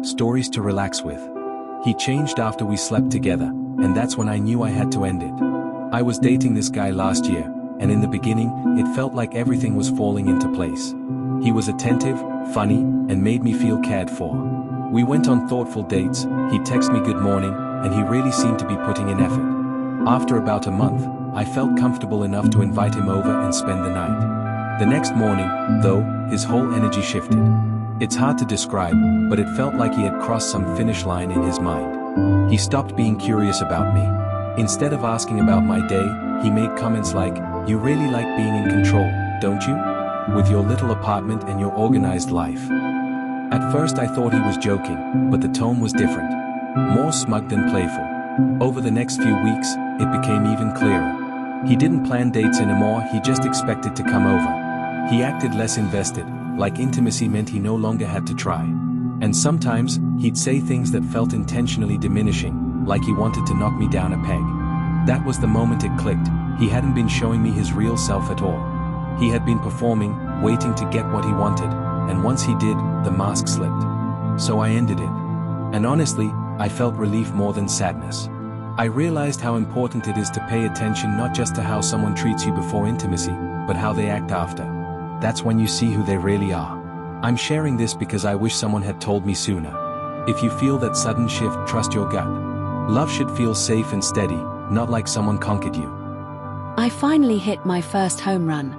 stories to relax with. He changed after we slept together, and that's when I knew I had to end it. I was dating this guy last year, and in the beginning, it felt like everything was falling into place. He was attentive, funny, and made me feel cared for. We went on thoughtful dates, he'd text me good morning, and he really seemed to be putting in effort. After about a month, I felt comfortable enough to invite him over and spend the night. The next morning, though, his whole energy shifted. It's hard to describe, but it felt like he had crossed some finish line in his mind. He stopped being curious about me. Instead of asking about my day, he made comments like, "You really like being in control, don't you? With your little apartment and your organized life." At first I thought he was joking, but the tone was different. More smug than playful. Over the next few weeks, it became even clearer. He didn't plan dates anymore, he just expected to come over. He acted less invested, like intimacy meant he no longer had to try. And sometimes, he'd say things that felt intentionally diminishing, like he wanted to knock me down a peg. That was the moment it clicked. He hadn't been showing me his real self at all. He had been performing, waiting to get what he wanted, and once he did, the mask slipped. So I ended it. And honestly, I felt relief more than sadness. I realized how important it is to pay attention not just to how someone treats you before intimacy, but how they act after. That's when you see who they really are. I'm sharing this because I wish someone had told me sooner. If you feel that sudden shift, trust your gut. Love should feel safe and steady, not like someone conquered you. I finally hit my first home run,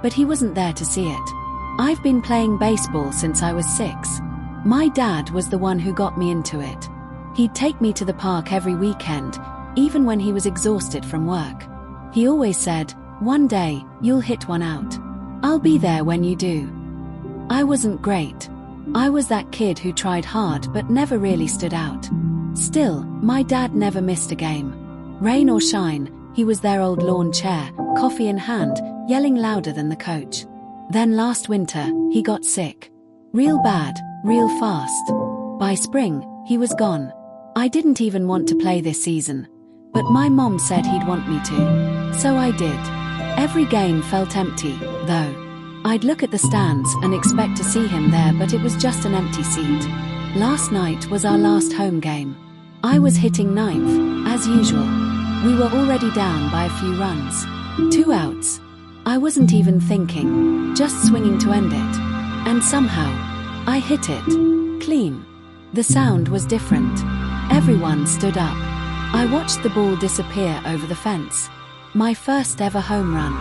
but he wasn't there to see it. I've been playing baseball since I was 6. My dad was the one who got me into it. He'd take me to the park every weekend, even when he was exhausted from work. He always said, "One day, you'll hit one out. I'll be there when you do." I wasn't great. I was that kid who tried hard but never really stood out. Still, my dad never missed a game. Rain or shine, he was their old lawn chair, coffee in hand, yelling louder than the coach. Then last winter, he got sick. Real bad, real fast. By spring, he was gone. I didn't even want to play this season. But my mom said he'd want me to. So I did. Every game felt empty, though. I'd look at the stands and expect to see him there, but it was just an empty seat. Last night was our last home game. I was hitting ninth, as usual. We were already down by a few runs. 2 outs. I wasn't even thinking, just swinging to end it. And somehow, I hit it. Clean. The sound was different. Everyone stood up. I watched the ball disappear over the fence. My first ever home run.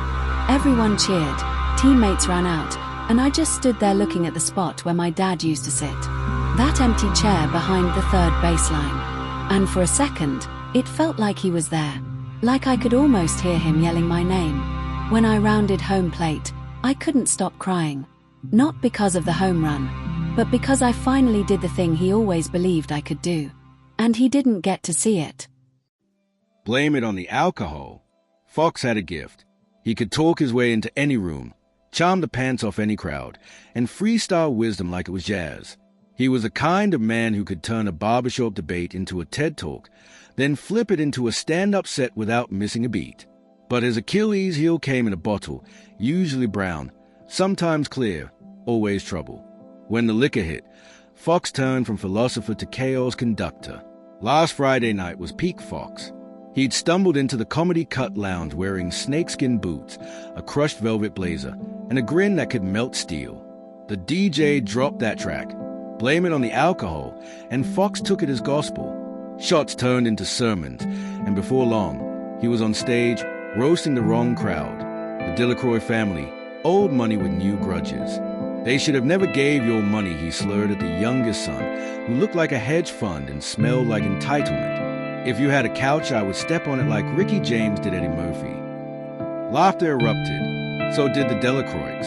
Everyone cheered, teammates ran out, and I just stood there looking at the spot where my dad used to sit. That empty chair behind the third baseline. And for a second, it felt like he was there. Like I could almost hear him yelling my name. When I rounded home plate, I couldn't stop crying. Not because of the home run, but because I finally did the thing he always believed I could do. And he didn't get to see it. Blame it on the alcohol. Fox had a gift. He could talk his way into any room, charm the pants off any crowd, and freestyle wisdom like it was jazz. He was the kind of man who could turn a barbershop debate into a TED Talk, then flip it into a stand-up set without missing a beat. But his Achilles heel came in a bottle, usually brown, sometimes clear, always trouble. When the liquor hit, Fox turned from philosopher to chaos conductor. Last Friday night was peak Fox. He'd stumbled into the Comedy Cut Lounge wearing snakeskin boots, a crushed velvet blazer, and a grin that could melt steel. The DJ dropped that track, Blame It on the Alcohol, and Fox took it as gospel. Shots turned into sermons, and before long, he was on stage, roasting the wrong crowd. The Delacroix family, old money with new grudges. They should have never gave your money, he slurred at the youngest son, who looked like a hedge fund and smelled like entitlement. If you had a couch, I would step on it like Ricky James did Eddie Murphy. Laughter erupted. So did the Delacroix.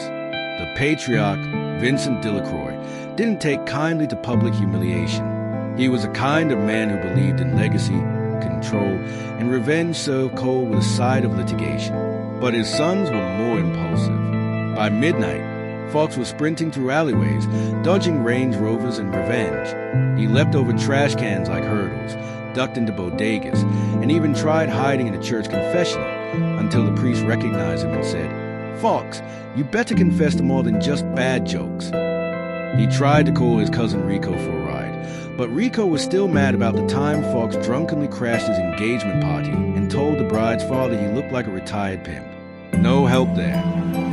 The patriarch, Vincent Delacroix, didn't take kindly to public humiliation. He was the kind of man who believed in legacy, control, and revenge served cold with a side of litigation. But his sons were more impulsive. By midnight, Fox was sprinting through alleyways, dodging Range Rovers and revenge. He leapt over trash cans like hurdles, ducked into bodegas, and even tried hiding in a church confessional until the priest recognized him and said, "Fox, you better confess to more than just bad jokes." He tried to call his cousin Rico for a ride, But Rico was still mad about the time Fox drunkenly crashed his engagement party and told the bride's father he looked like a retired pimp. No help there.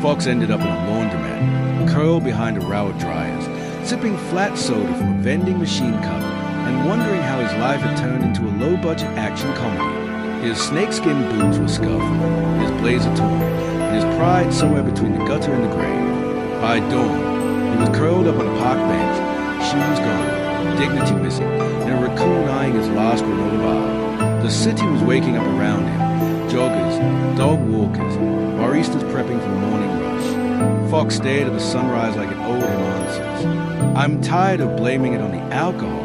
Fox ended up in a laundromat, curled behind a row of dryers, sipping flat soda from a vending machine cup and wondering how his life had turned into a low-budget action comedy. His snakeskin boots were scuffed, his blazer torn, and his pride somewhere between the gutter and the grave. By dawn, he was curled up on a park bench, shoes gone, dignity missing, and a raccoon eyeing his last granola bar. The city was waking up around him. Joggers, dog walkers, baristas prepping for the morning rush. Fox stared at the sunrise like it owed him answers. I'm tired of blaming it on the alcohol,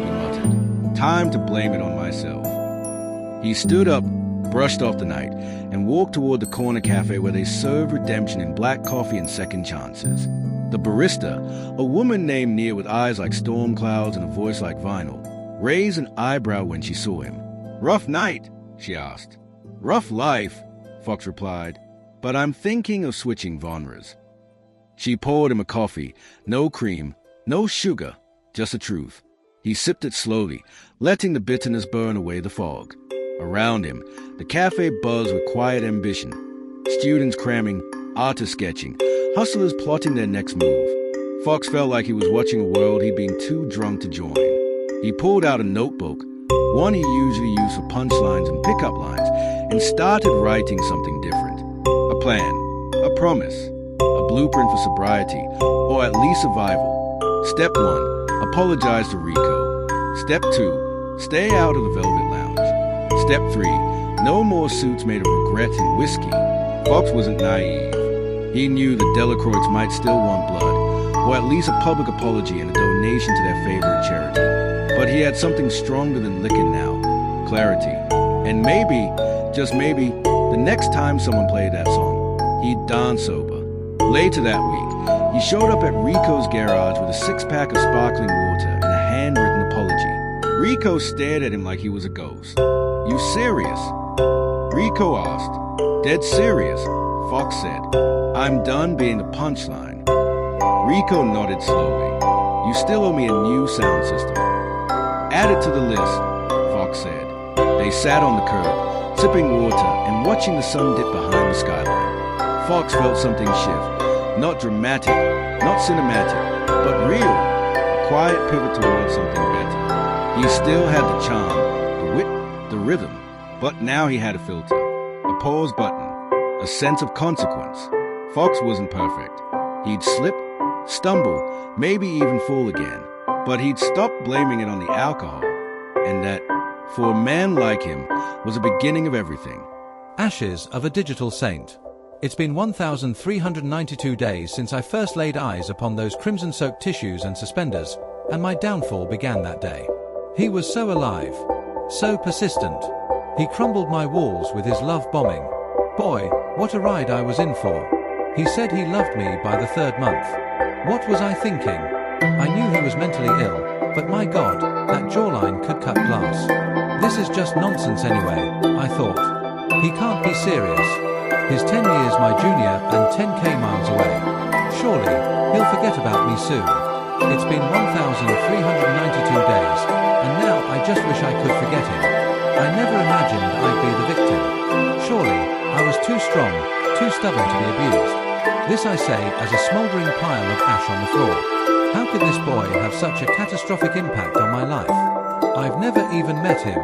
he muttered. Time to blame it on myself. He stood up, brushed off the night, and walked toward the corner cafe where they served redemption in black coffee and second chances. The barista, a woman named Nia with eyes like storm clouds and a voice like vinyl, raised an eyebrow when she saw him. Rough night, she asked. Rough life, Fox replied, but I'm thinking of switching genres. She poured him a coffee, no cream, no sugar, just the truth. He sipped it slowly, letting the bitterness burn away the fog. Around him, the cafe buzzed with quiet ambition. Students cramming, artists sketching, hustlers plotting their next move. Fox felt like he was watching a world he'd been too drunk to join. He pulled out a notebook, one he usually used for punchlines and pickup lines, and started writing something different. A plan, a promise, a blueprint for sobriety, or at least survival. Step 1, apologize to Rico. Step 2, stay out of the Velvet Lounge. Step 3, no more suits made of regret and whiskey. Fox wasn't naive. He knew the Delacroix might still want blood, or at least a public apology and a donation to their favorite charity. But he had something stronger than liquor now, clarity. And maybe, just maybe, the next time someone played that song, he'd dance sober. Later that week, he showed up at Rico's garage with a six-pack of sparkling water and a handwritten apology. Rico stared at him like he was a ghost. You serious? Rico asked. Dead serious, Fox said. I'm done being the punchline. Rico nodded slowly. You still owe me a new sound system. Add it to the list, Fox said. They sat on the curb, sipping water and watching the sun dip behind the skyline. Fox felt something shift. Not dramatic, not cinematic, but real. A quiet pivot towards something better. He still had the charm, the wit, the rhythm, but now he had a filter, a pause button, a sense of consequence. Fox wasn't perfect. He'd slip, stumble, maybe even fall again, but he'd stop blaming it on the alcohol, and that, for a man like him, was the beginning of everything. Ashes of a Digital Saint. It's been 1,392 days since I first laid eyes upon those crimson-soaked tissues and suspenders, and my downfall began that day. He was so alive, so persistent. He crumbled my walls with his love bombing. Boy, what a ride I was in for. He said he loved me by the 3rd month. What was I thinking? I knew he was mentally ill, but my God, that jawline could cut glass. This is just nonsense anyway, I thought. He can't be serious. He's 10 years my junior and 10k miles away. Surely, he'll forget about me soon. It's been 1,392 days, and now I just wish I could forget him. I never imagined I'd be the victim. Surely, I was too strong, too stubborn to be abused. This I say as a smouldering pile of ash on the floor. How could this boy have such a catastrophic impact on my life? I've never even met him.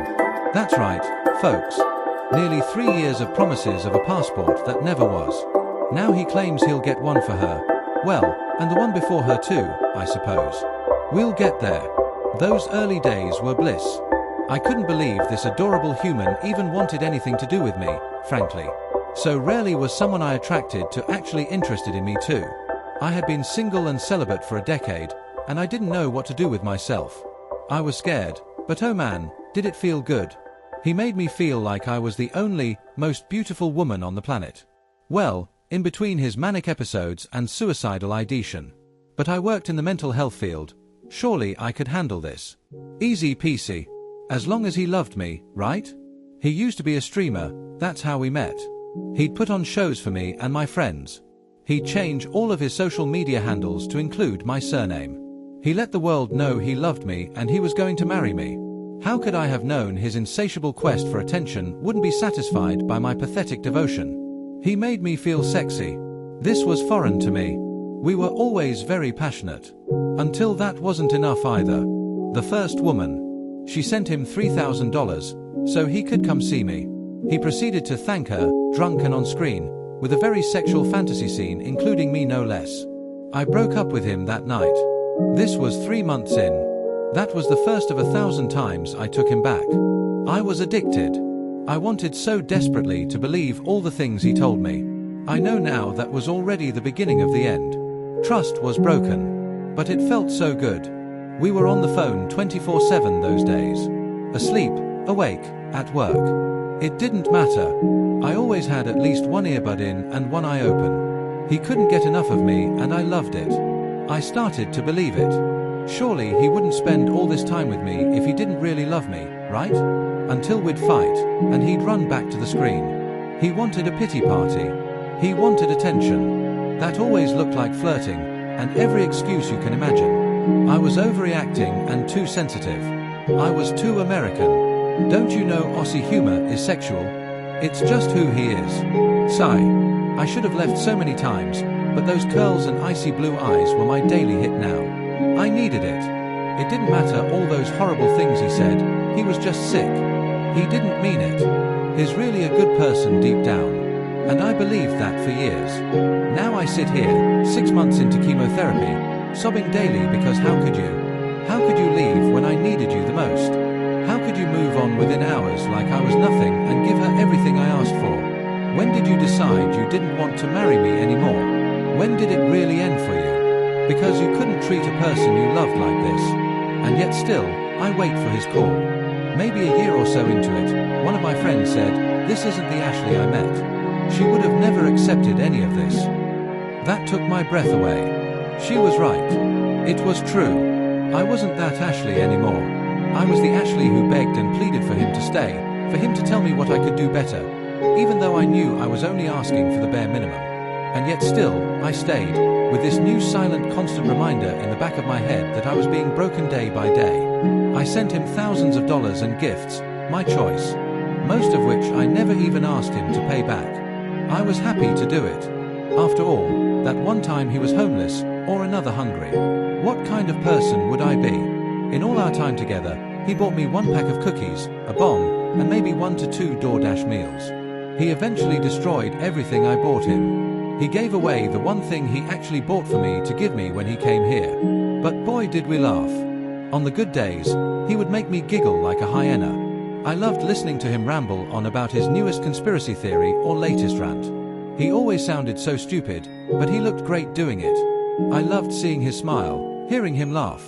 That's right, folks. Nearly 3 years of promises of a passport that never was. Now he claims he'll get one for her. Well, and the one before her too, I suppose. We'll get there. Those early days were bliss. I couldn't believe this adorable human even wanted anything to do with me, frankly. So rarely was someone I attracted to actually interested in me too. I had been single and celibate for a decade, and I didn't know what to do with myself. I was scared, but oh man, did it feel good. He made me feel like I was the only, most beautiful woman on the planet. Well, in between his manic episodes and suicidal ideation. But I worked in the mental health field. Surely I could handle this. Easy peasy. As long as he loved me, right? He used to be a streamer, that's how we met. He'd put on shows for me and my friends. He'd change all of his social media handles to include my surname. He let the world know he loved me and he was going to marry me. How could I have known his insatiable quest for attention wouldn't be satisfied by my pathetic devotion? He made me feel sexy. This was foreign to me. We were always very passionate. Until that wasn't enough either. The first woman. She sent him $3,000 so he could come see me. He proceeded to thank her, drunk and on screen, with a very sexual fantasy scene including me no less. I broke up with him that night. This was 3 months in. That was the first of 1,000 times I took him back. I was addicted. I wanted so desperately to believe all the things he told me. I know now that was already the beginning of the end. Trust was broken. But it felt so good. We were on the phone 24/7 those days. Asleep, awake, at work. It didn't matter. I always had at least one earbud in and one eye open. He couldn't get enough of me and I loved it. I started to believe it. Surely he wouldn't spend all this time with me if he didn't really love me, right? Until we'd fight, and he'd run back to the screen. He wanted a pity party. He wanted attention. That always looked like flirting, and every excuse you can imagine. I was overreacting and too sensitive. I was too American. Don't you know Aussie humor is sexual? It's just who he is. Sigh. I should have left so many times, but those curls and icy blue eyes were my daily hit now. I needed it. It didn't matter all those horrible things he said, he was just sick. He didn't mean it. He's really a good person deep down. And I believed that for years. Now I sit here, 6 months into chemotherapy, sobbing daily because how could you? How could you leave when I needed you the most? How could you move on within hours like I was nothing and give her everything I asked for? When did you decide you didn't want to marry me anymore? When did it really end for you? Because you couldn't treat a person you loved like this. And yet still, I wait for his call. Maybe a year or so into it, one of my friends said, "This isn't the Ashley I met." She would have never accepted any of this. That took my breath away. She was right. It was true. I wasn't that Ashley anymore. I was the Ashley who begged and pleaded for him to stay, for him to tell me what I could do better, even though I knew I was only asking for the bare minimum. And yet still, I stayed, with this new silent constant reminder in the back of my head that I was being broken day by day. I sent him thousands of dollars and gifts, my choice, most of which I never even asked him to pay back. I was happy to do it. After all, that one time he was homeless, or another hungry. What kind of person would I be? In all our time together, he bought me 1 pack of cookies, a bong, and maybe 1 to 2 DoorDash meals. He eventually destroyed everything I bought him. He gave away the one thing he actually bought for me to give me when he came here. But boy did we laugh. On the good days, he would make me giggle like a hyena. I loved listening to him ramble on about his newest conspiracy theory or latest rant. He always sounded so stupid, but he looked great doing it. I loved seeing his smile, hearing him laugh.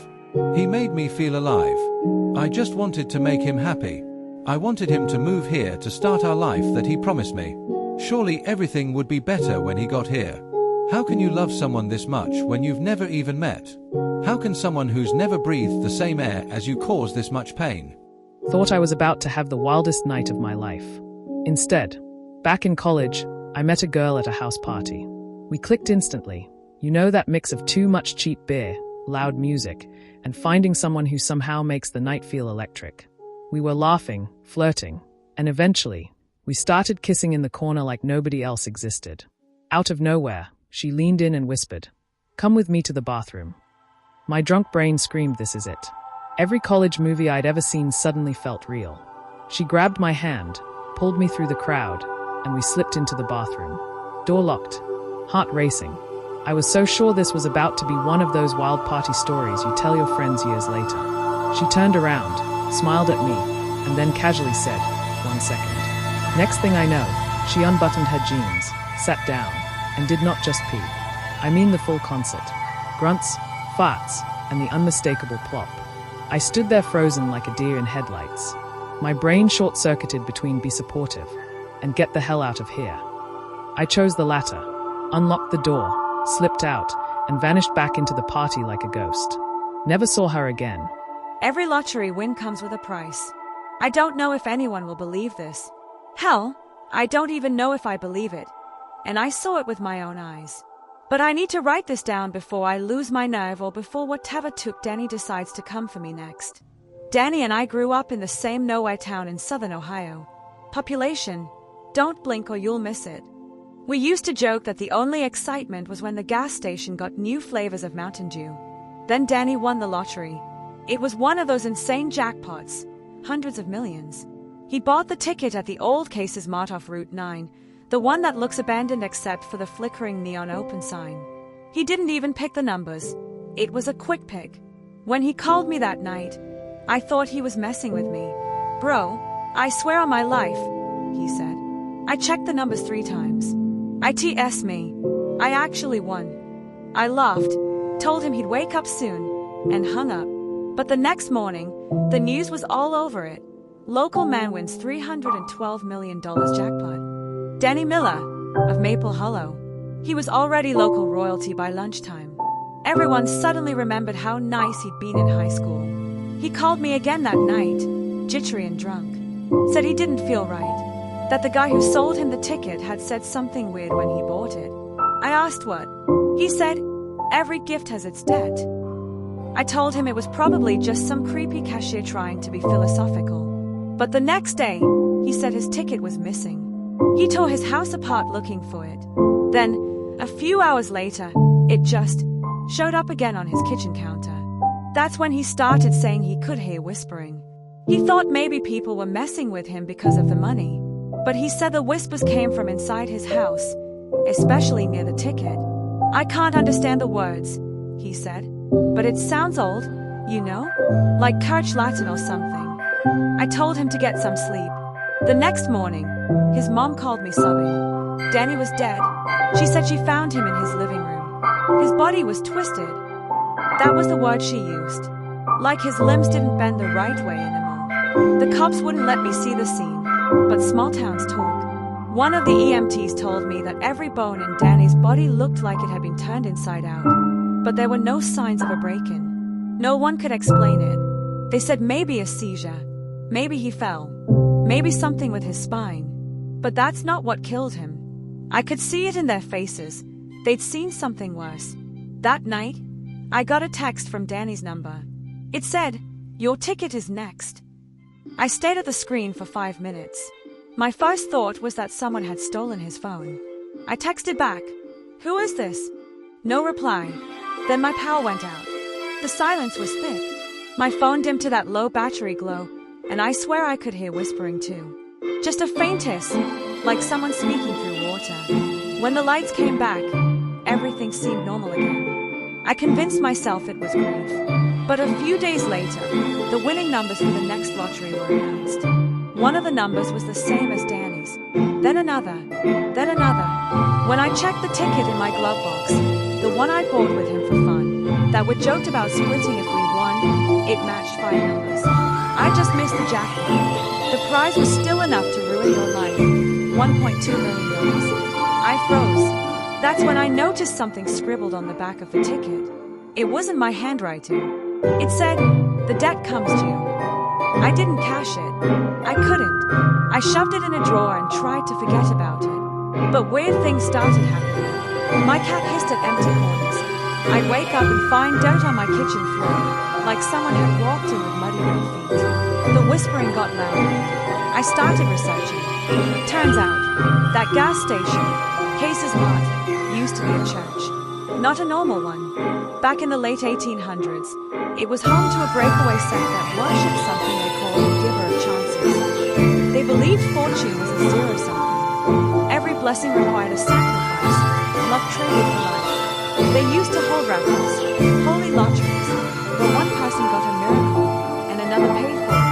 He made me feel alive. I just wanted to make him happy. I wanted him to move here to start our life that he promised me. Surely everything would be better when he got here. How can you love someone this much when you've never even met? How can someone who's never breathed the same air as you cause this much pain? Thought I was about to have the wildest night of my life. Instead, back in college, I met a girl at a house party. We clicked instantly. You know that mix of too much cheap beer, loud music, and finding someone who somehow makes the night feel electric. We were laughing, flirting, and eventually, we started kissing in the corner like nobody else existed. Out of nowhere, she leaned in and whispered, "Come with me to the bathroom." My drunk brain screamed, "This is it." Every college movie I'd ever seen suddenly felt real. She grabbed my hand, pulled me through the crowd, and we slipped into the bathroom. Door locked, heart racing. I was so sure this was about to be one of those wild party stories you tell your friends years later. She turned around, smiled at me, and then casually said, "1 second." Next thing I know, she unbuttoned her jeans, sat down, and did not just pee. I mean the full concert. Grunts, farts, and the unmistakable plop. I stood there frozen like a deer in headlights. My brain short-circuited between be supportive and get the hell out of here. I chose the latter, unlocked the door, slipped out, and vanished back into the party like a ghost. Never saw her again. Every lottery win comes with a price. I don't know if anyone will believe this. Hell, I don't even know if I believe it. And I saw it with my own eyes. But I need to write this down before I lose my nerve or before whatever took Danny decides to come for me next. Danny and I grew up in the same nowhere town in southern Ohio. Population, don't blink or you'll miss it. We used to joke that the only excitement was when the gas station got new flavors of Mountain Dew. Then Danny won the lottery. It was one of those insane jackpots, hundreds of millions. He bought the ticket at the old Cases Mart off Route 9, the one that looks abandoned except for the flickering neon open sign. He didn't even pick the numbers. It was a quick pick. When he called me that night, I thought he was messing with me. Bro, I swear on my life, he said. I checked the numbers 3 times. ITS me. I actually won. I laughed, told him he'd wake up soon, and hung up. But the next morning, the news was all over it. Local man wins $312 million jackpot. Danny Miller, of Maple Hollow. He was already local royalty by lunchtime. Everyone suddenly remembered how nice he'd been in high school. He called me again that night, jittery and drunk. Said he didn't feel right. That the guy who sold him the ticket had said something weird when he bought it. I asked what. He said, every gift has its debt. I told him it was probably just some creepy cashier trying to be philosophical. But the next day, he said his ticket was missing. He tore his house apart looking for it. Then, a few hours later, it just showed up again on his kitchen counter. That's when he started saying he could hear whispering. He thought maybe people were messing with him because of the money. But he said the whispers came from inside his house, especially near the ticket. I can't understand the words, he said. But it sounds old, you know? Like Church Latin or something. I told him to get some sleep. The next morning, his mom called me sobbing. Danny was dead. She said she found him in his living room. His body was twisted. That was the word she used. Like his limbs didn't bend the right way anymore. The cops wouldn't let me see the scene, but small towns talk. One of the EMTs told me that every bone in Danny's body looked like it had been turned inside out, but there were no signs of a break-in. No one could explain it. They said maybe a seizure, maybe he fell, maybe something with his spine. But that's not what killed him. I could see it in their faces. They'd seen something worse. That night, I got a text from Danny's number. It said, "Your ticket is next." I stayed at the screen for 5 minutes. My first thought was that someone had stolen his phone. I texted back, "Who is this?" No reply. Then my power went out. The silence was thick. My phone dimmed to that low battery glow, and I swear I could hear whispering too. Just a faint hiss, like someone speaking through water. When the lights came back, everything seemed normal again. I convinced myself it was grief. But a few days later, the winning numbers for the next lottery were announced. One of the numbers was the same as Danny's. Then another. Then another. When I checked the ticket in my glove box, the one I bought with him for fun, that we joked about splitting if we won, it matched 5 numbers. I just missed the jackpot. The prize was still enough to ruin your life. $1.2 million. I froze. That's when I noticed something scribbled on the back of the ticket. It wasn't my handwriting. It said, "The debt comes due." I didn't cash it. I couldn't. I shoved it in a drawer and tried to forget about it. But weird things started happening. My cat hissed at empty corners. I'd wake up and find dirt on my kitchen floor, like someone had walked in with muddy red feet. The whispering got louder. I started researching. Turns out, that gas station, Cases Mart, used to be a church. Not a normal one. Back in the late 1800s, it was home to a breakaway sect that worshipped something they called the giver of chances. They believed fortune was a zero-sum. Every blessing required a sacrifice, luck traded for life. They used to hold raffles, holy lotteries, where one person got a miracle and another paid for it.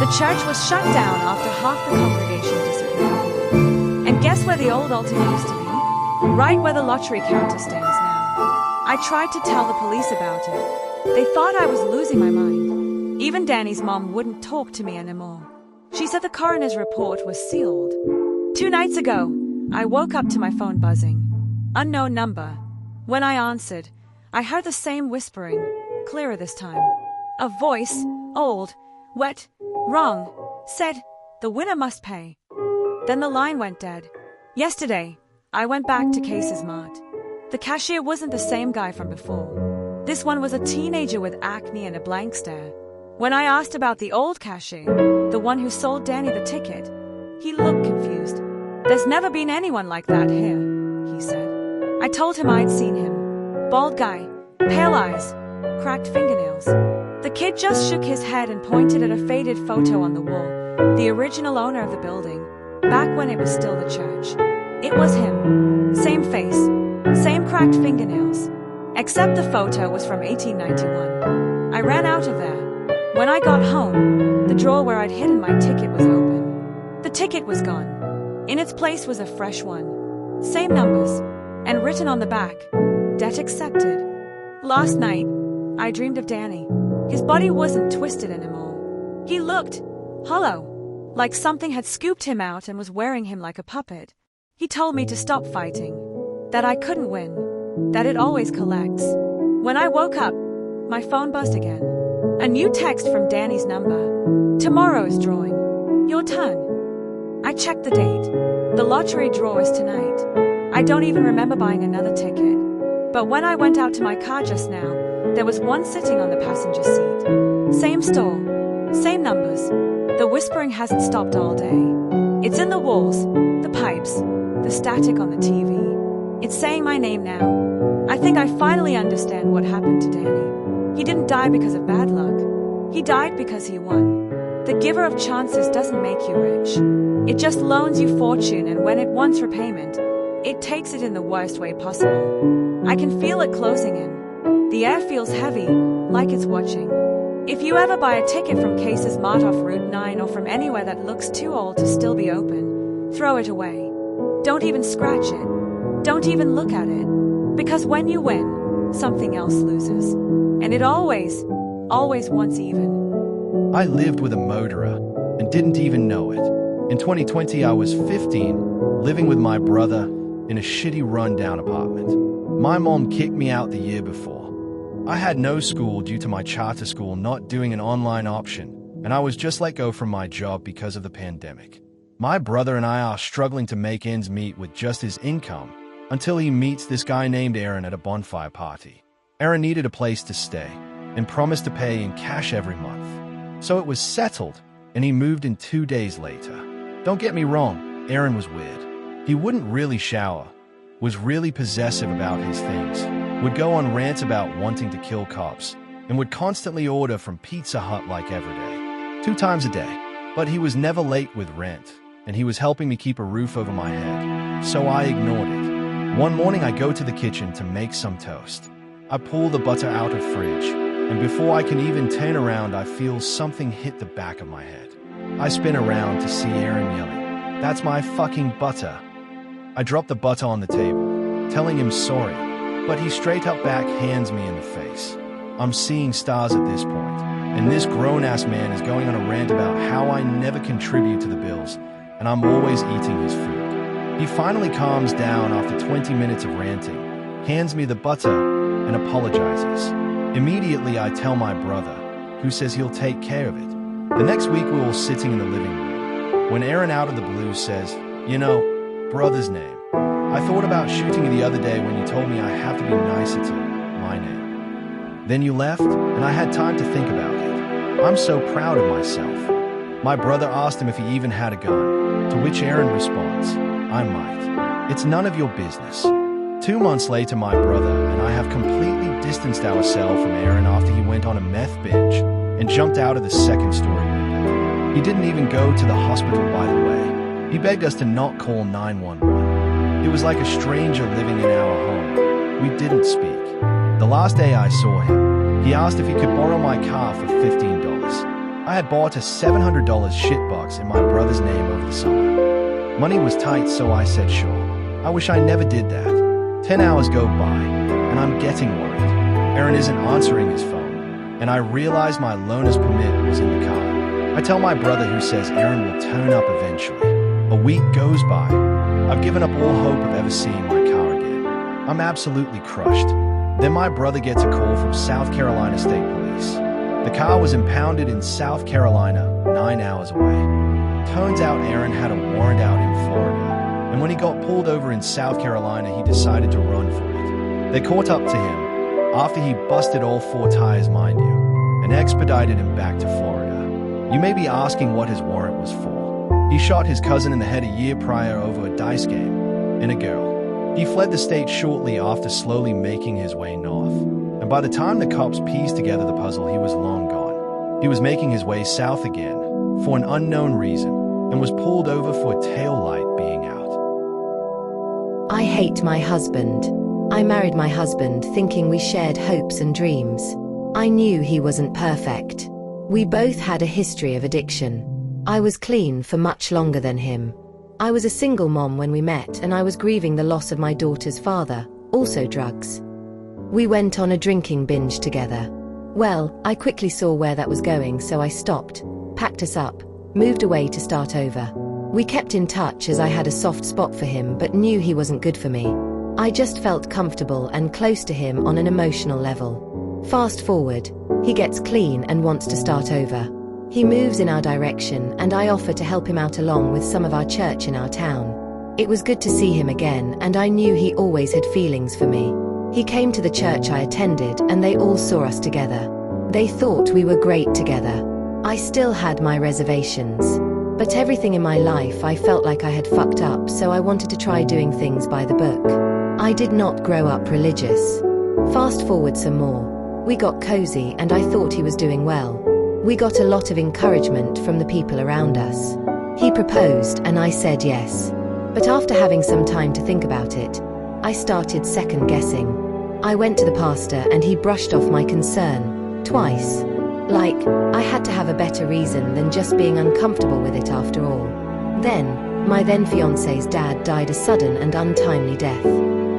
The church was shut down after half the congregation disappeared. And guess where the old altar used to be? Right where the lottery counter stands now. I tried to tell the police about it. They thought I was losing my mind. Even Danny's mom wouldn't talk to me anymore. She said the coroner's report was sealed. 2 nights ago, I woke up to my phone buzzing. Unknown number. When I answered, I heard the same whispering, clearer this time. A voice, old, wet, wrong, said, "The winner must pay." Then the line went dead. Yesterday, I went back to Cases Mart. The cashier wasn't the same guy from before. This one was a teenager with acne and a blank stare. When I asked about the old cashier, the one who sold Danny the ticket, he looked confused. "There's never been anyone like that here," he said. I told him I'd seen him. Bald guy, pale eyes, cracked fingernails. The kid just shook his head and pointed at a faded photo on the wall, the original owner of the building, back when it was still the church. It was him. Same face, same cracked fingernails. Except the photo was from 1891. I ran out of there. When I got home, the drawer where I'd hidden my ticket was open. The ticket was gone. In its place was a fresh one. Same numbers, and written on the back, "Debt accepted." Last night, I dreamed of Danny. His body wasn't twisted anymore. He looked hollow, like something had scooped him out and was wearing him like a puppet. He told me to stop fighting, that I couldn't win, that it always collects. When I woke up, my phone buzzed again. A new text from Danny's number. "Tomorrow's drawing. Your turn." I checked the date. The lottery draw is tonight. I don't even remember buying another ticket. But when I went out to my car just now, there was one sitting on the passenger seat. Same store, same numbers. The whispering hasn't stopped all day. It's in the walls, the pipes, the static on the TV. It's saying my name now. I think I finally understand what happened to Danny. He didn't die because of bad luck. He died because he won. The giver of chances doesn't make you rich. It just loans you fortune, and when it wants repayment, it takes it in the worst way possible. I can feel it closing in. The air feels heavy, like it's watching. If you ever buy a ticket from Cases Mart off Route 9 or from anywhere that looks too old to still be open, throw it away. Don't even scratch it. Don't even look at it. Because when you win, something else loses. And it always wants even. I lived with a murderer and didn't even know it. In 2020, I was 15, living with my brother in a shitty rundown apartment. My mom kicked me out the year before. I had no school due to my charter school not doing an online option, and I was just let go from my job because of the pandemic. My brother and I are struggling to make ends meet with just his income until he meets this guy named Aaron at a bonfire party. Aaron needed a place to stay and promised to pay in cash every month. So it was settled, and he moved in 2 days later. Don't get me wrong, Aaron was weird. He wouldn't really shower, was really possessive about his things, would go on rants about wanting to kill cops, and would constantly order from Pizza Hut like every day, 2 times a day. But he was never late with rent, and he was helping me keep a roof over my head, so I ignored it. One morning I go to the kitchen to make some toast. I pull the butter out of fridge, and before I can even turn around, I feel something hit the back of my head. I spin around to see Aaron yelling, "That's my fucking butter." I drop the butter on the table, telling him sorry, but he straight up backhands me in the face. I'm seeing stars at this point, and this grown-ass man is going on a rant about how I never contribute to the bills, and I'm always eating his food. He finally calms down after 20 minutes of ranting, hands me the butter, and apologizes. Immediately I tell my brother, who says he'll take care of it. The next week we were all sitting in the living room, when Aaron out of the blue says, "You know, brother's name. I thought about shooting you the other day when you told me I have to be nicer to my name. Then you left, and I had time to think about it. I'm so proud of myself." My brother asked him if he even had a gun, to which Aaron responds, "I might. It's none of your business." 2 months later, my brother and I have completely distanced ourselves from Aaron after he went on a meth binge and jumped out of the second-story window. He didn't even go to the hospital, by the way. He begged us to not call 911. It was like a stranger living in our home. We didn't speak. The last day I saw him, he asked if he could borrow my car for $15. I had bought a $700 shitbox in my brother's name over the summer. Money was tight, so I said sure. I wish I never did that. 10 hours go by, and I'm getting worried. Aaron isn't answering his phone, and I realize my loaner's permit was in the car. I tell my brother, who says Aaron will turn up eventually. A week goes by. I've given up all hope of ever seeing my car again. I'm absolutely crushed. Then my brother gets a call from South Carolina State Police. The car was impounded in South Carolina, 9 hours away. Turns out Aaron had a warrant out in Florida, and when he got pulled over in South Carolina, he decided to run for it. They caught up to him after he busted all 4 tires, mind you, and expedited him back to Florida. You may be asking what his warrant was for. He shot his cousin in the head a year prior over a dice game and a girl. He fled the state shortly after, slowly making his way north. And by the time the cops pieced together the puzzle, he was long gone. He was making his way south again for an unknown reason and was pulled over for a taillight being out. I hate my husband. I married my husband thinking we shared hopes and dreams. I knew he wasn't perfect. We both had a history of addiction. I was clean for much longer than him. I was a single mom when we met, and I was grieving the loss of my daughter's father, also drugs. We went on a drinking binge together. Well, I quickly saw where that was going, so I stopped, packed us up, moved away to start over. We kept in touch as I had a soft spot for him but knew he wasn't good for me. I just felt comfortable and close to him on an emotional level. Fast forward, he gets clean and wants to start over. He moves in our direction and I offer to help him out along with some of our church in our town. It was good to see him again, and I knew he always had feelings for me. He came to the church I attended and they all saw us together. They thought we were great together. I still had my reservations. But everything in my life I felt like I had fucked up, so I wanted to try doing things by the book. I did not grow up religious. Fast forward some more. We got cozy and I thought he was doing well. We got a lot of encouragement from the people around us. He proposed and I said yes. But after having some time to think about it, I started second guessing. I went to the pastor and he brushed off my concern, twice. Like, I had to have a better reason than just being uncomfortable with it after all. Then, my then fiancé's dad died a sudden and untimely death.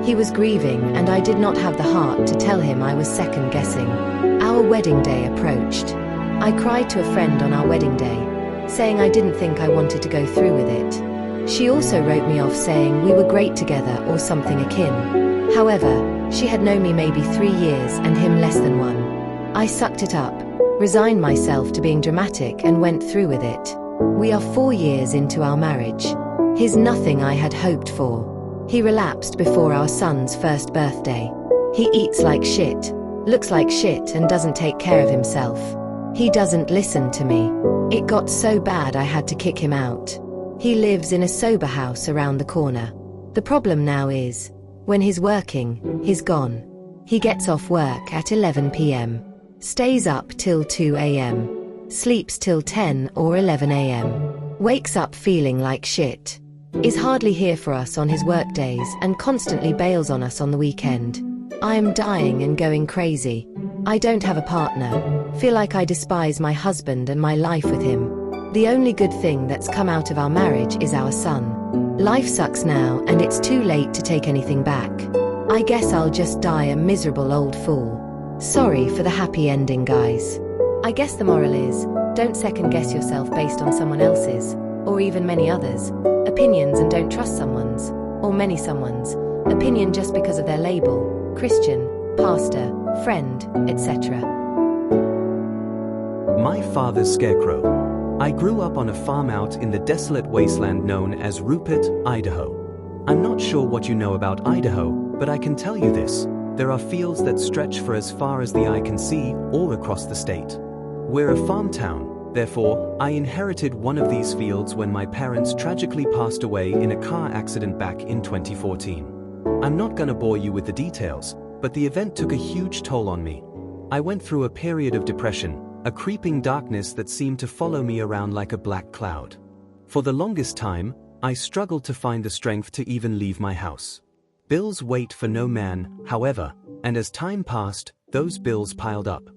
He was grieving and I did not have the heart to tell him I was second guessing. Our wedding day approached. I cried to a friend on our wedding day, saying I didn't think I wanted to go through with it. She also wrote me off saying we were great together or something akin. However, she had known me maybe 3 years and him less than 1. I sucked it up, resigned myself to being dramatic and went through with it. We are 4 years into our marriage. He's nothing I had hoped for. He relapsed before our son's first birthday. He eats like shit, looks like shit and doesn't take care of himself. He doesn't listen to me. It got so bad I had to kick him out. He lives in a sober house around the corner. The problem now is, when he's working, he's gone. He gets off work at 11 p.m. Stays up till 2 a.m. Sleeps till 10 or 11 a.m. Wakes up feeling like shit. Is hardly here for us on his work days and constantly bails on us on the weekend. I am dying and going crazy. I don't have a partner. Feel like I despise my husband and my life with him. The only good thing that's come out of our marriage is our son. Life sucks now and it's too late to take anything back. I guess I'll just die a miserable old fool. Sorry for the happy ending, guys. I guess the moral is, don't second guess yourself based on someone else's, or even many others, opinions, and don't trust someone's, or many someone's, opinion just because of their label, Christian, pastor, friend, etc. My father's scarecrow. I grew up on a farm out in the desolate wasteland known as Rupert, Idaho. I'm not sure what you know about Idaho, but I can tell you this. There are fields that stretch for as far as the eye can see, all across the state. We're a farm town, therefore, I inherited one of these fields when my parents tragically passed away in a car accident back in 2014. I'm not gonna bore you with the details, but the event took a huge toll on me. I went through a period of depression, a creeping darkness that seemed to follow me around like a black cloud. For the longest time, I struggled to find the strength to even leave my house. Bills wait for no man, however, and as time passed, those bills piled up.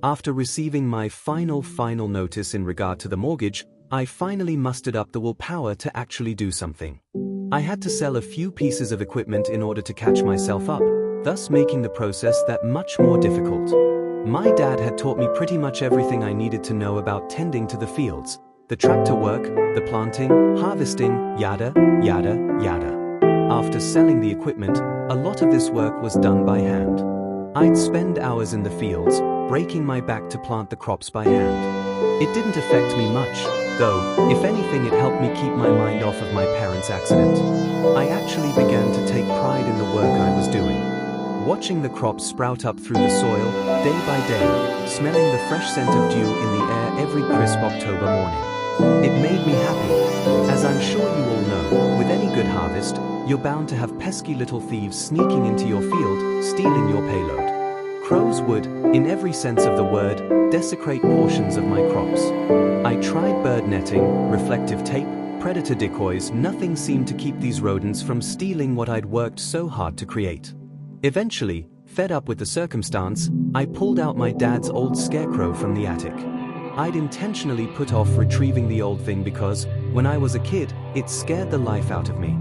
After receiving my final notice in regard to the mortgage, I finally mustered up the willpower to actually do something. I had to sell a few pieces of equipment in order to catch myself up, thus making the process that much more difficult. My dad had taught me pretty much everything I needed to know about tending to the fields, the tractor work, the planting, harvesting, yada, yada, yada. After selling the equipment, a lot of this work was done by hand. I'd spend hours in the fields, breaking my back to plant the crops by hand. It didn't affect me much, though, if anything it helped me keep my mind off of my parents' accident. I actually began to take pride in the work I was doing. watching the crops sprout up through the soil, day by day, smelling the fresh scent of dew in the air every crisp October morning. It made me happy. As I'm sure you all know, with any good harvest, you're bound to have pesky little thieves sneaking into your field, stealing your payload. Crows would, in every sense of the word, desecrate portions of my crops. I tried bird netting, reflective tape, predator decoys. Nothing seemed to keep these rodents from stealing what I'd worked so hard to create. Eventually, fed up with the circumstance, I pulled out my dad's old scarecrow from the attic. I'd intentionally put off retrieving the old thing because, when I was a kid, it scared the life out of me.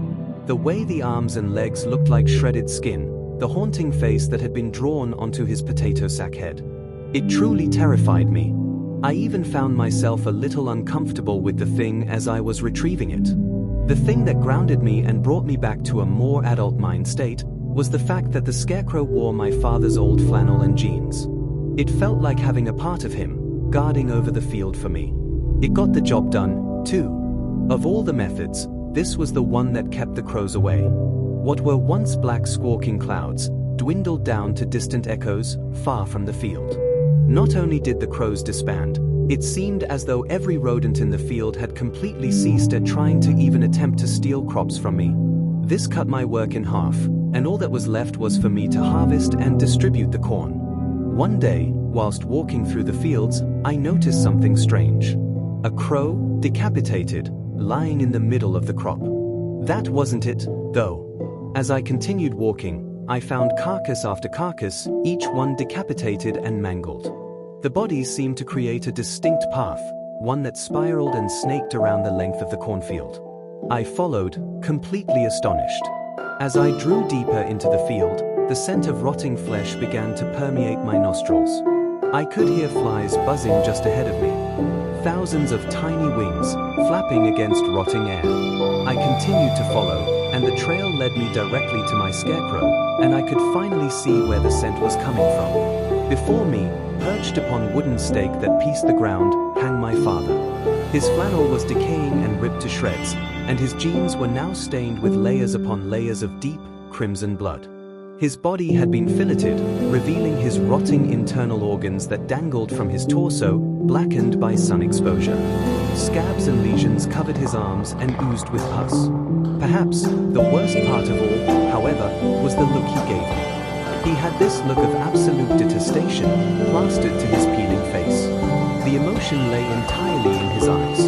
The way the arms and legs looked like shredded skin, the haunting face that had been drawn onto his potato sack head. It truly terrified me. I even found myself a little uncomfortable with the thing as I was retrieving it. The thing that grounded me and brought me back to a more adult mind state was the fact that the scarecrow wore my father's old flannel and jeans. It felt like having a part of him, guarding over the field for me. It got the job done, too. Of all the methods, this was the one that kept the crows away. What were once black squawking clouds dwindled down to distant echoes far from the field. Not only did the crows disband, it seemed as though every rodent in the field had completely ceased at trying to even attempt to steal crops from me. This cut my work in half, and all that was left was for me to harvest and distribute the corn. One day, whilst walking through the fields, I noticed something strange. A crow, decapitated, lying in the middle of the crop. That wasn't it, though. As I continued walking, I found carcass after carcass, each one decapitated and mangled. The bodies seemed to create a distinct path, one that spiraled and snaked around the length of the cornfield. I followed, completely astonished. As I drew deeper into the field, the scent of rotting flesh began to permeate my nostrils. I could hear flies buzzing just ahead of me. Thousands of tiny wings, flapping against rotting air. I continued to follow, and the trail led me directly to my scarecrow, and I could finally see where the scent was coming from. Before me, perched upon a wooden stake that pieced the ground, hung my father. His flannel was decaying and ripped to shreds, and his jeans were now stained with layers upon layers of deep, crimson blood. His body had been filleted, revealing his rotting internal organs that dangled from his torso, blackened by sun exposure. Scabs and lesions covered his arms and oozed with pus. Perhaps the worst part of all, however, was the look he gave me. He had this look of absolute detestation plastered to his peeling face. The emotion lay entirely in his eyes.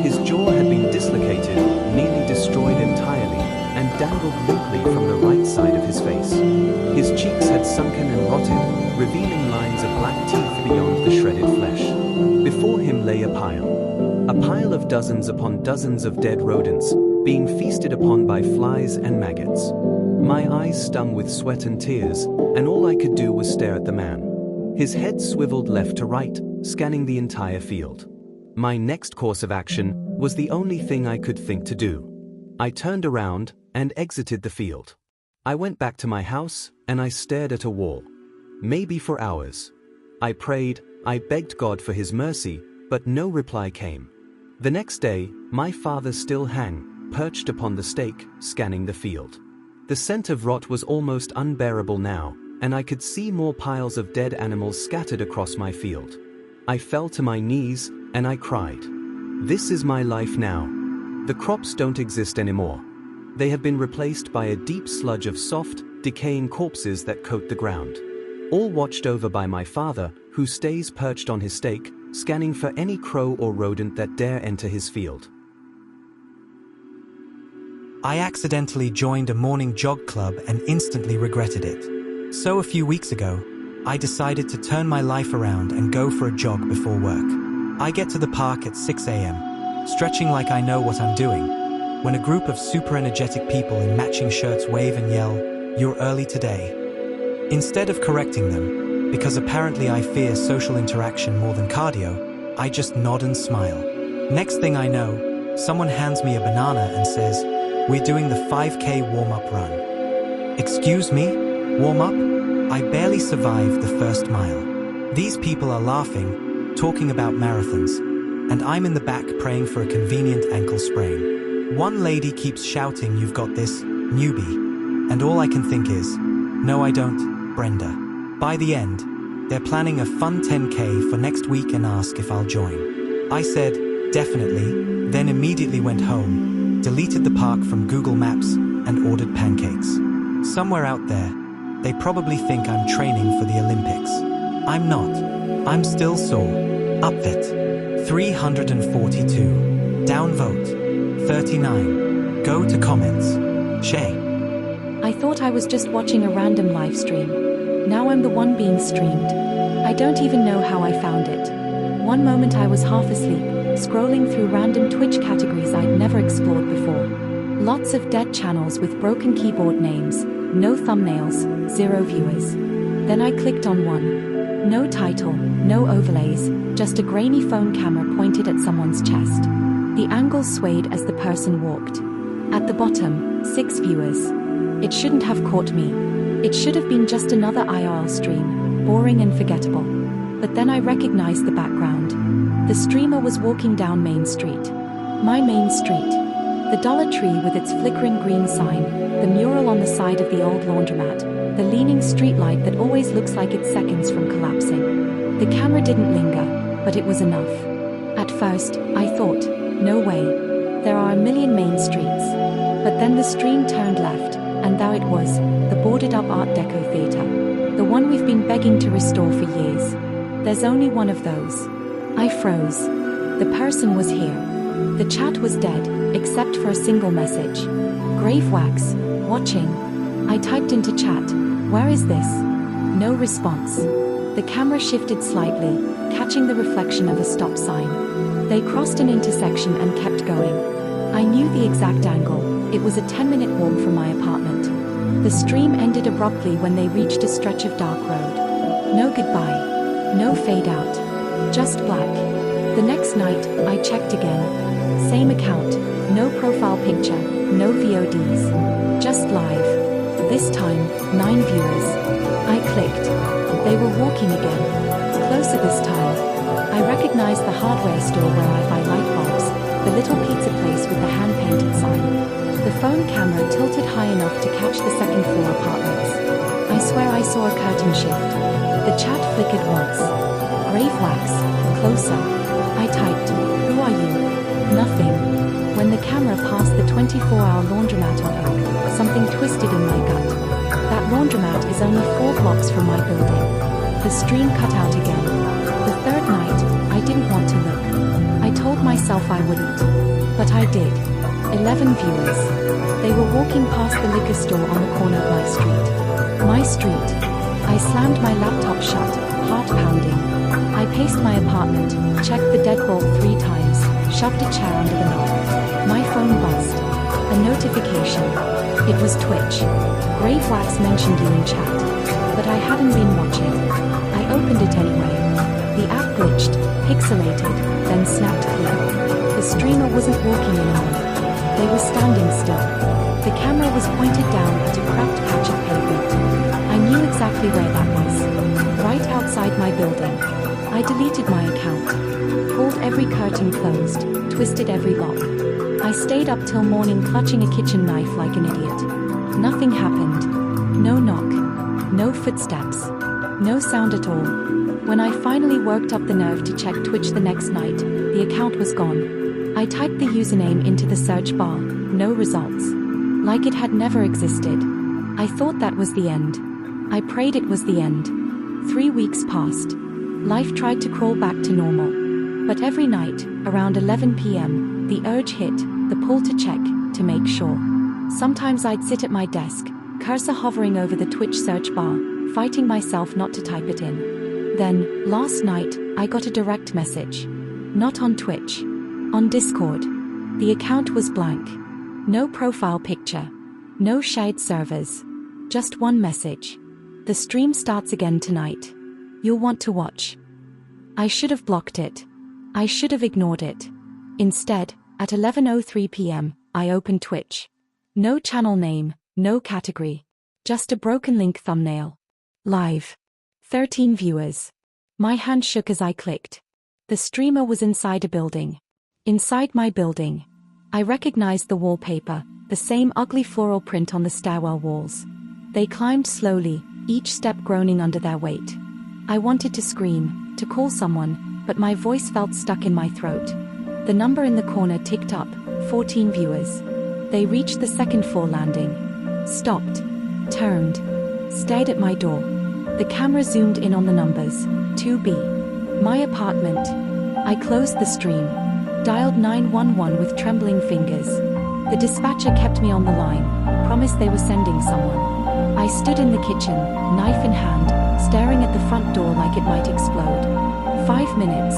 His jaw had been dislocated, nearly destroyed entirely, and dangled limply from the right side of his face. His cheeks had sunken and rotted, revealing lines of black teeth beyond the shredded flesh. Before him lay a pile of dozens upon dozens of dead rodents, being feasted upon by flies and maggots. My eyes stung with sweat and tears, and all I could do was stare at the man. His head swiveled left to right, scanning the entire field. My next course of action was the only thing I could think to do. I turned around and exited the field. I went back to my house, and I stared at a wall. Maybe for hours. I prayed, I begged God for his mercy, but no reply came. The next day, my father still hung, perched upon the stake, scanning the field. The scent of rot was almost unbearable now, and I could see more piles of dead animals scattered across my field. I fell to my knees, and I cried. This is my life now. The crops don't exist anymore. They have been replaced by a deep sludge of soft, decaying corpses that coat the ground. All watched over by my father, who stays perched on his stake, scanning for any crow or rodent that dare enter his field. I accidentally joined a morning jog club and instantly regretted it. So a few weeks ago, I decided to turn my life around and go for a jog before work. I get to the park at 6 a.m., stretching like I know what I'm doing, when a group of super energetic people in matching shirts wave and yell, "You're early today." Instead of correcting them, because apparently I fear social interaction more than cardio, I just nod and smile. Next thing I know, someone hands me a banana and says, "We're doing the 5K warm-up run." Excuse me? Warm-up? I barely survived the first mile. These people are laughing, talking about marathons, and I'm in the back praying for a convenient ankle sprain. One lady keeps shouting, "You've got this, newbie," and all I can think is, no I don't. Brenda. By the end, they're planning a fun 10K for next week and ask if I'll join. I said, definitely, then immediately went home, deleted the park from Google Maps, and ordered pancakes. Somewhere out there, they probably think I'm training for the Olympics. I'm not. I'm still sore. Upvote 342. Downvote 39. Go to comments. Shay. I thought I was just watching a random live stream. Now I'm the one being streamed. I don't even know how I found it. One moment I was half asleep, scrolling through random Twitch categories I'd never explored before. Lots of dead channels with broken keyboard names, no thumbnails, 0 viewers. Then I clicked on one. No title, no overlays, just a grainy phone camera pointed at someone's chest. The angle swayed as the person walked. At the bottom, 6 viewers. It shouldn't have caught me. It should have been just another IRL stream, boring and forgettable. But then I recognized the background. The streamer was walking down Main Street. My main street. The Dollar Tree with its flickering green sign, the mural on the side of the old laundromat, the leaning streetlight that always looks like it's seconds from collapsing. The camera didn't linger, but it was enough. At first, I thought, no way. There are a million main streets. But then the stream turned left, and there it was, the boarded-up Art Deco theater. The one we've been begging to restore for years. There's only one of those. I froze. The person was here. The chat was dead, except for a single message. Grave Wax, watching. I typed into chat, where is this? No response. The camera shifted slightly, catching the reflection of a stop sign. They crossed an intersection and kept going. I knew the exact angle. It was a 10-minute walk from my apartment. The stream ended abruptly when they reached a stretch of dark road. No goodbye. No fade out. Just black. The next night, I checked again. Same account. No profile picture. No VODs. Just live. This time, 9 viewers. I clicked. They were walking again. Closer this time. I recognized the hardware store where I buy light bulbs, the little pizza place with the hand-painted sign. The phone camera tilted high enough to catch the second-floor apartments. I swear I saw a curtain shift. The chat flickered once. Grave Wax, closer. I typed, who are you? Nothing. When the camera passed the 24-hour laundromat on Oak, something twisted in my gut. That laundromat is only 4 blocks from my building. The stream cut out again. The third night, I didn't want to look. I told myself I wouldn't. But I did. 11 viewers. They were walking past the liquor store on the corner of my street. My street. I slammed my laptop shut, heart pounding. I paced my apartment, checked the deadbolt 3 times, shoved a chair under the knob. My phone buzzed. A notification. It was Twitch. Grave Wax mentioned you in chat. But I hadn't been watching. I opened it anyway. The app glitched, pixelated, then snapped clear. The streamer wasn't walking anymore. They were standing still. The camera was pointed down at a cracked patch of pavement. I knew exactly where that was. Right outside my building. I deleted my account. Pulled every curtain closed, twisted every lock. I stayed up till morning clutching a kitchen knife like an idiot. Nothing happened. No knock. No footsteps. No sound at all. When I finally worked up the nerve to check Twitch the next night, the account was gone. I typed the username into the search bar, no results. Like it had never existed. I thought that was the end. I prayed it was the end. 3 weeks passed. Life tried to crawl back to normal. But every night, around 11 p.m., the urge hit, the pull to check, to make sure. Sometimes I'd sit at my desk, cursor hovering over the Twitch search bar, fighting myself not to type it in. Then, last night, I got a direct message. Not on Twitch. On Discord. The account was blank. No profile picture. No shared servers. Just one message. The stream starts again tonight. You'll want to watch. I should have blocked it. I should have ignored it. Instead, at 11:03 p.m., I opened Twitch. No channel name, no category. Just a broken link thumbnail. Live. 13 viewers. My hand shook as I clicked. The streamer was inside a building. Inside my building. I recognized the wallpaper, the same ugly floral print on the stairwell walls. They climbed slowly, each step groaning under their weight. I wanted to scream, to call someone, but my voice felt stuck in my throat. The number in the corner ticked up, 14 viewers. They reached the second floor landing. Stopped. Turned. Stared at my door. The camera zoomed in on the numbers. 2B. My apartment. I closed the stream. Dialed 911 with trembling fingers. The dispatcher kept me on the line, promised they were sending someone. I stood in the kitchen, knife in hand, staring at the front door like it might explode. 5 minutes.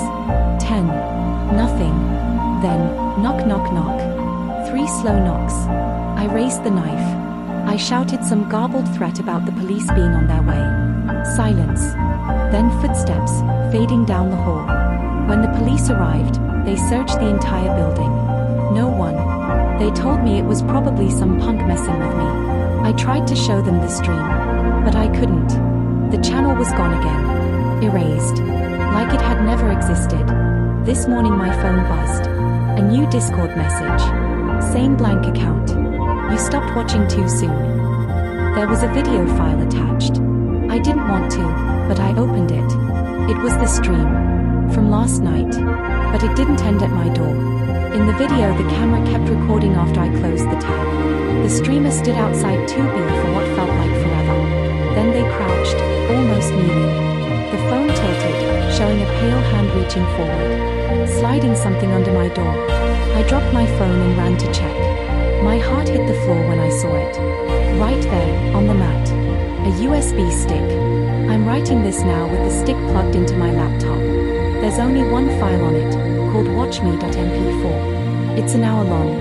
10. Nothing. Then, knock knock knock. 3 slow knocks. I raised the knife. I shouted some garbled threat about the police being on their way. Silence. Then footsteps, fading down the hall. When the police arrived, they searched the entire building. No one. They told me it was probably some punk messing with me. I tried to show them the stream, but I couldn't. The channel was gone again. Erased. Like it had never existed. This morning my phone buzzed. A new Discord message. Same blank account. You stopped watching too soon. There was a video file attached. I didn't want to, but I opened it. It was the stream. From last night. But it didn't end at my door. In the video the camera kept recording after I closed the tab. The streamer stood outside 2B for what felt like forever. Then they crouched, almost kneeling. The phone tilted, showing a pale hand reaching forward, sliding something under my door. I dropped my phone and ran to check. My heart hit the floor when I saw it. Right there, on the mat. A USB stick. I'm writing this now with the stick plugged into my laptop. There's only one file on it, called watchme.mp4. It's an hour long,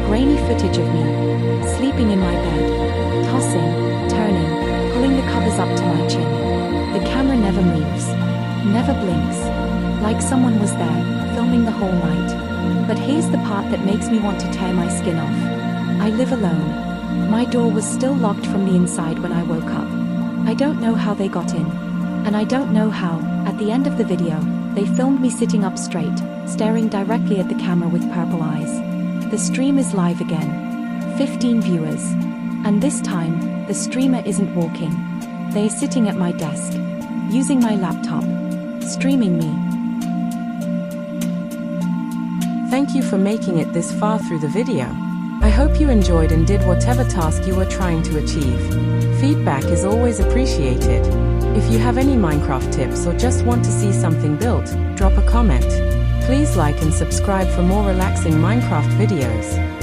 grainy footage of me, sleeping in my bed, tossing, turning, pulling the covers up to my chin. The camera never moves, never blinks, like someone was there, filming the whole night. But here's the part that makes me want to tear my skin off. I live alone. My door was still locked from the inside when I woke up. I don't know how they got in. And I don't know how, at the end of the video, they filmed me sitting up straight, staring directly at the camera with purple eyes. The stream is live again. 15 viewers. And this time, the streamer isn't walking. They are sitting at my desk, using my laptop, streaming me. Thank you for making it this far through the video. I hope you enjoyed and did whatever task you were trying to achieve. Feedback is always appreciated. If you have any Minecraft tips or just want to see something built, drop a comment. Please like and subscribe for more relaxing Minecraft videos.